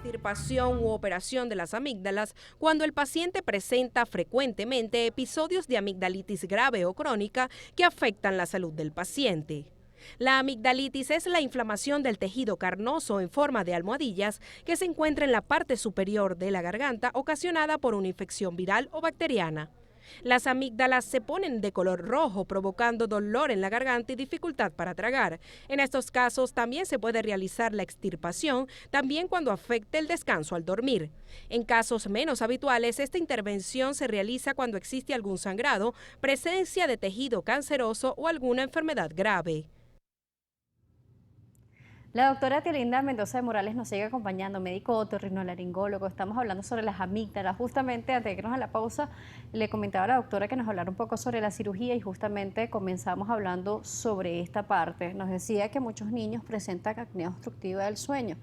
extirpación u operación de las amígdalas cuando el paciente presenta frecuentemente episodios de amigdalitis grave o crónica que afectan la salud del paciente. La amigdalitis es la inflamación del tejido carnoso en forma de almohadillas que se encuentra en la parte superior de la garganta ocasionada por una infección viral o bacteriana. Las amígdalas se ponen de color rojo, provocando dolor en la garganta y dificultad para tragar. En estos casos también se puede realizar la extirpación, también cuando afecte el descanso al dormir. En casos menos habituales, esta intervención se realiza cuando existe algún sangrado, presencia de tejido canceroso o alguna enfermedad grave. La doctora Tielinda Mendoza de Morales nos sigue acompañando, médico otorrinolaringólogo. Estamos hablando sobre las amígdalas. Justamente antes de irnos a la pausa, le comentaba a la doctora que nos hablara un poco sobre la cirugía y justamente comenzamos hablando sobre esta parte. Nos decía que muchos niños presentan apnea obstructiva del sueño.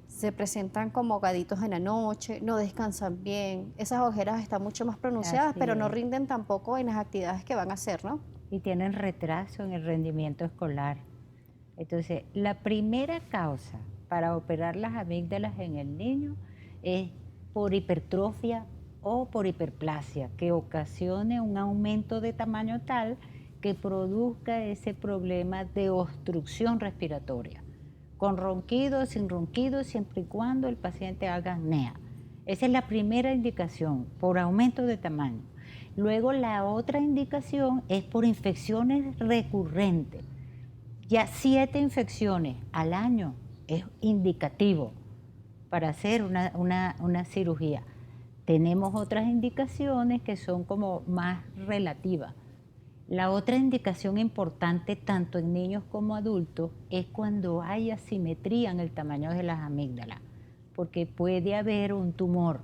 Se presentan como ahogaditos en la noche, no descansan bien. Esas ojeras están mucho más pronunciadas, Así pero no es. rinden tampoco en las actividades que van a hacer, ¿no? Y tienen retraso en el rendimiento escolar. Entonces, la primera causa para operar las amígdalas en el niño es por hipertrofia o por hiperplasia, que ocasione un aumento de tamaño tal que produzca ese problema de obstrucción respiratoria, con ronquido, sin ronquido, siempre y cuando el paciente haga apnea. Esa es la primera indicación, por aumento de tamaño. Luego la otra indicación es por infecciones recurrentes. Ya 7 infecciones al año es indicativo para hacer una cirugía. Tenemos otras indicaciones que son como más relativas. La otra indicación importante, tanto en niños como adultos, es cuando hay asimetría en el tamaño de las amígdalas, porque puede haber un tumor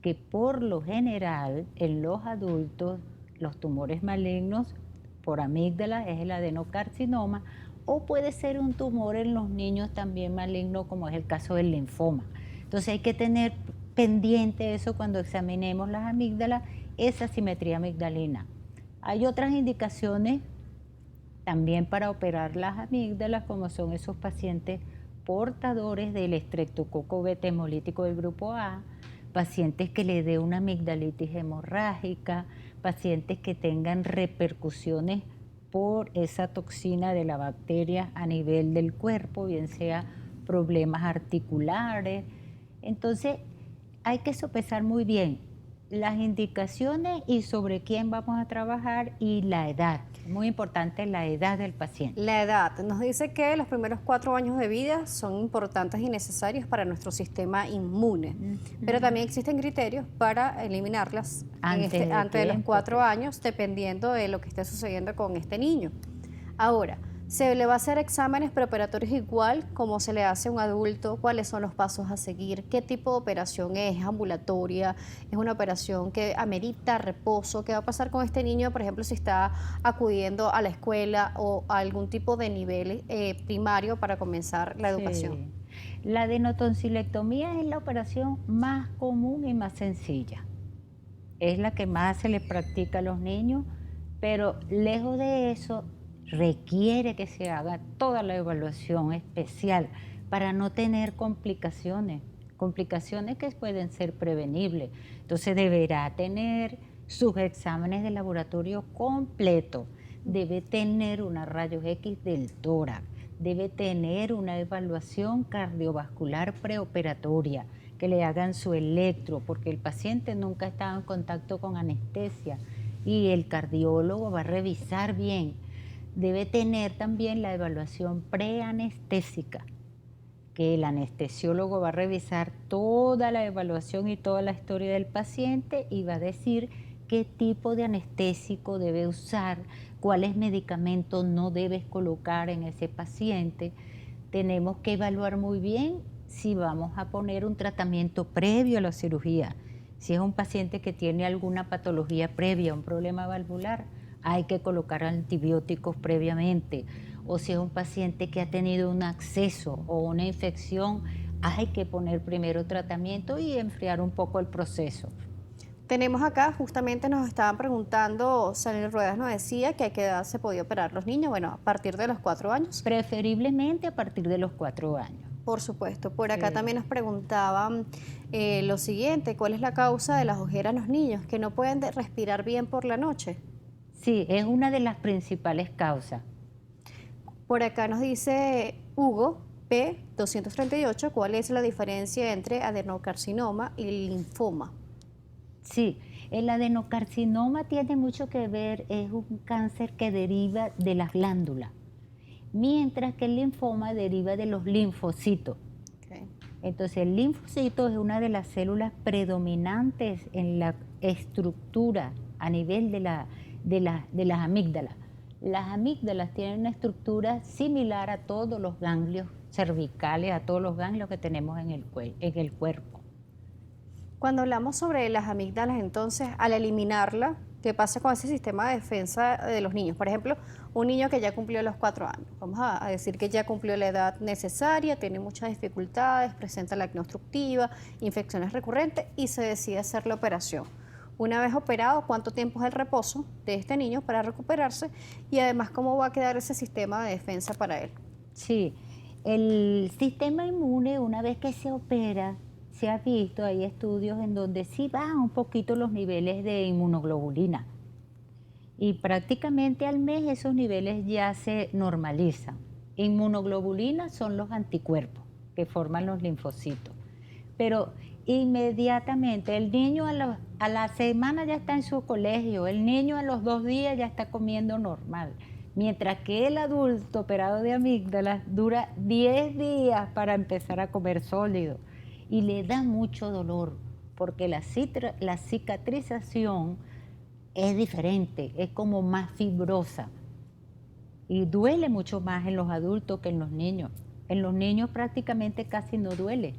que por lo general en los adultos, los tumores malignos por amígdala es el adenocarcinoma, o puede ser un tumor en los niños también maligno, como es el caso del linfoma. Entonces hay que tener pendiente eso cuando examinemos las amígdalas, esa simetría amigdalina. Hay otras indicaciones también para operar las amígdalas, como son esos pacientes portadores del estreptococo beta hemolítico del grupo A, pacientes que le dé una amigdalitis hemorrágica, pacientes que tengan repercusiones por esa toxina de la bacteria a nivel del cuerpo, bien sea problemas articulares. Entonces, hay que sopesar muy bien las indicaciones y sobre quién vamos a trabajar y la edad. Muy importante la edad del paciente. La edad nos dice que los primeros 4 años de vida son importantes y necesarios para nuestro sistema inmune, pero también existen criterios para eliminarlas antes de los 4 años, dependiendo de lo que esté sucediendo con este niño. Ahora, ¿se le va a hacer exámenes preoperatorios igual como se le hace a un adulto? ¿Cuáles son los pasos a seguir? ¿Qué tipo de operación es? ¿Es ambulatoria? ¿Es una operación que amerita reposo? ¿Qué va a pasar con este niño, por ejemplo, si está acudiendo a la escuela o a algún tipo de nivel primario para comenzar la educación? Sí. La adenotonsilectomía es la operación más común y más sencilla. Es la que más se le practica a los niños, pero lejos de eso requiere que se haga toda la evaluación especial para no tener complicaciones que pueden ser prevenibles. Entonces deberá tener sus exámenes de laboratorio completos, debe tener una rayos X del tórax, debe tener una evaluación cardiovascular preoperatoria, que le hagan su electro, porque el paciente nunca ha estado en contacto con anestesia y el cardiólogo va a revisar bien. Debe tener también la evaluación preanestésica, que el anestesiólogo va a revisar toda la evaluación y toda la historia del paciente y va a decir qué tipo de anestésico debe usar, cuáles medicamentos no debes colocar en ese paciente. Tenemos que evaluar muy bien si vamos a poner un tratamiento previo a la cirugía. Si es un paciente que tiene alguna patología previa, un problema valvular, hay que colocar antibióticos previamente. O si es un paciente que ha tenido un acceso o una infección, hay que poner primero tratamiento y enfriar un poco el proceso. Tenemos acá, justamente nos estaban preguntando, Salil Ruedas nos decía que a qué edad se podía operar los niños, bueno, a partir de los 4 años. Preferiblemente a partir de los 4 años. Por supuesto. Por acá Sí. también nos preguntaban lo siguiente, ¿cuál es la causa de las ojeras en los niños que no pueden respirar bien por la noche? Sí, es una de las principales causas. Por acá nos dice Hugo P238, ¿cuál es la diferencia entre adenocarcinoma y linfoma? Sí, el adenocarcinoma tiene mucho que ver, es un cáncer que deriva de las glándulas, mientras que el linfoma deriva de los linfocitos. Okay. Entonces, el linfocito es una de las células predominantes en la estructura a nivel de las amígdalas. Las amígdalas tienen una estructura similar a todos los ganglios cervicales, a todos los ganglios que tenemos en el cuerpo. Cuando hablamos sobre las amígdalas, entonces, al eliminarla, ¿qué pasa con ese sistema de defensa de los niños? Por ejemplo, un niño que ya cumplió los 4 años, vamos a decir que ya cumplió la edad necesaria, tiene muchas dificultades, presenta la acné obstructiva, infecciones recurrentes y se decide hacer la operación. Una vez operado, ¿cuánto tiempo es el reposo de este niño para recuperarse? Y además, ¿cómo va a quedar ese sistema de defensa para él? Sí, el sistema inmune, una vez que se opera, se ha visto, hay estudios en donde sí bajan un poquito los niveles de inmunoglobulina. Y prácticamente al mes esos niveles ya se normalizan. Inmunoglobulina son los anticuerpos que forman los linfocitos. Pero inmediatamente el niño a la semana ya está en su colegio, el niño a los 2 días ya está comiendo normal. Mientras que el adulto operado de amígdalas dura 10 días para empezar a comer sólido y le da mucho dolor porque la cicatrización es diferente, es como más fibrosa y duele mucho más en los adultos que en los niños. En los niños prácticamente casi no duele.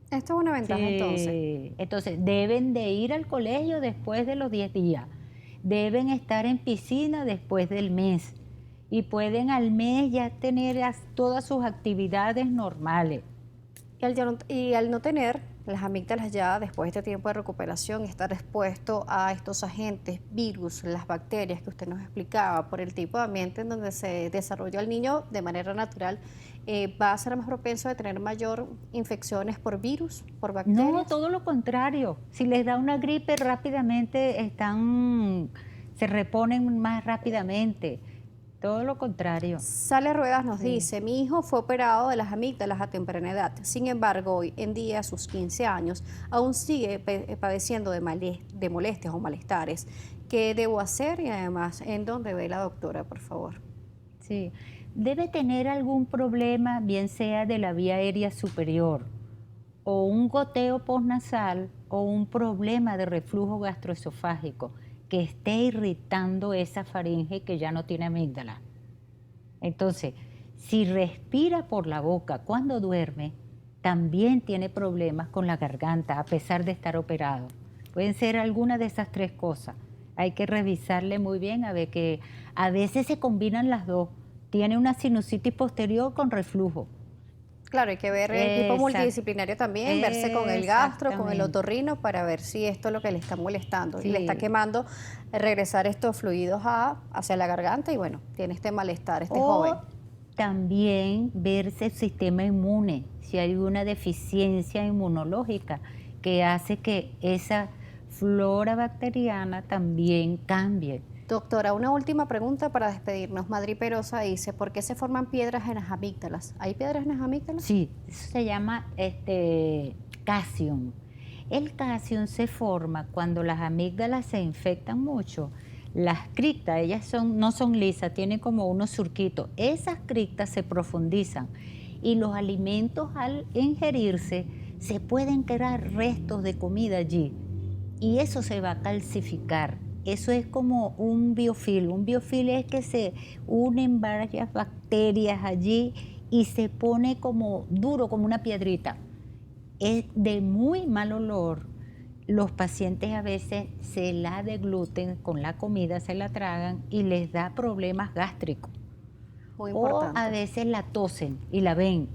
Esto es una ventaja entonces. Entonces deben de ir al colegio después de los 10 días, deben estar en piscina después del mes y pueden al mes ya tener todas sus actividades normales. Y al no tener las amígdalas ya después de este tiempo de recuperación, estar expuesto a estos agentes, virus, las bacterias que usted nos explicaba, por el tipo de ambiente en donde se desarrolló el niño de manera natural, ¿va a ser más propenso de tener mayor infecciones por virus, por bacterias? No, todo lo contrario. Si les da una gripe rápidamente se reponen más rápidamente. Todo lo contrario. Sale Ruedas nos dice, mi hijo fue operado de las amígdalas a temprana edad, sin embargo hoy en día a sus 15 años aún sigue padeciendo de molestias o malestares. ¿Qué debo hacer? Y además, ¿en dónde ve la doctora, por favor? Sí, debe tener algún problema, bien sea de la vía aérea superior, o un goteo postnasal, o un problema de reflujo gastroesofágico que esté irritando esa faringe que ya no tiene amígdala. Entonces, si respira por la boca cuando duerme, también tiene problemas con la garganta a pesar de estar operado. Pueden ser alguna de esas 3 cosas. Hay que revisarle muy bien a ver que a veces se combinan las dos. Tiene una sinusitis posterior con reflujo. Claro, hay que ver el equipo multidisciplinario también, verse con el gastro, con el otorrino, para ver si esto es lo que le está molestando y le está quemando, regresar estos fluidos hacia la garganta y bueno, tiene este malestar este joven. También verse el sistema inmune, si hay una deficiencia inmunológica que hace que esa flora bacteriana también cambie. Doctora, una última pregunta para despedirnos. Madri Perosa dice, ¿por qué se forman piedras en las amígdalas? ¿Hay piedras en las amígdalas? Sí, eso se llama casium. El casium se forma cuando las amígdalas se infectan mucho. Las criptas, ellas no son lisas, tienen como unos surquitos. Esas criptas se profundizan y los alimentos al ingerirse se pueden quedar restos de comida allí y eso se va a calcificar. Eso es como un biofilm. Un biofilm es que se unen varias bacterias allí y se pone como duro, como una piedrita. Es de muy mal olor. Los pacientes a veces se la degluten con la comida, se la tragan y les da problemas gástricos. Muy importante. O a veces la tosen y la ven.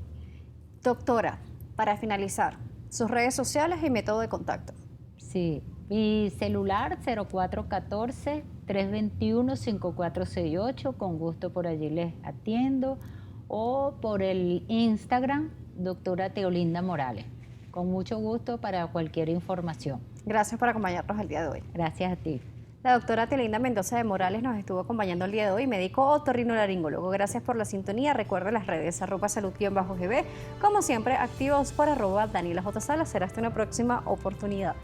Doctora, para finalizar, sus redes sociales y método de contacto. Sí. Mi celular 0414-321-5468, con gusto por allí les atiendo, o por el Instagram doctora Teolinda Morales. Con mucho gusto para cualquier información. Gracias por acompañarnos el día de hoy. Gracias a ti. La doctora Teolinda Mendoza de Morales nos estuvo acompañando el día de hoy, médico otorrinolaringólogo. Gracias por la sintonía. Recuerden las redes @salud_gb. Como siempre, activos por @DanielaJSalas. Será hasta una próxima oportunidad.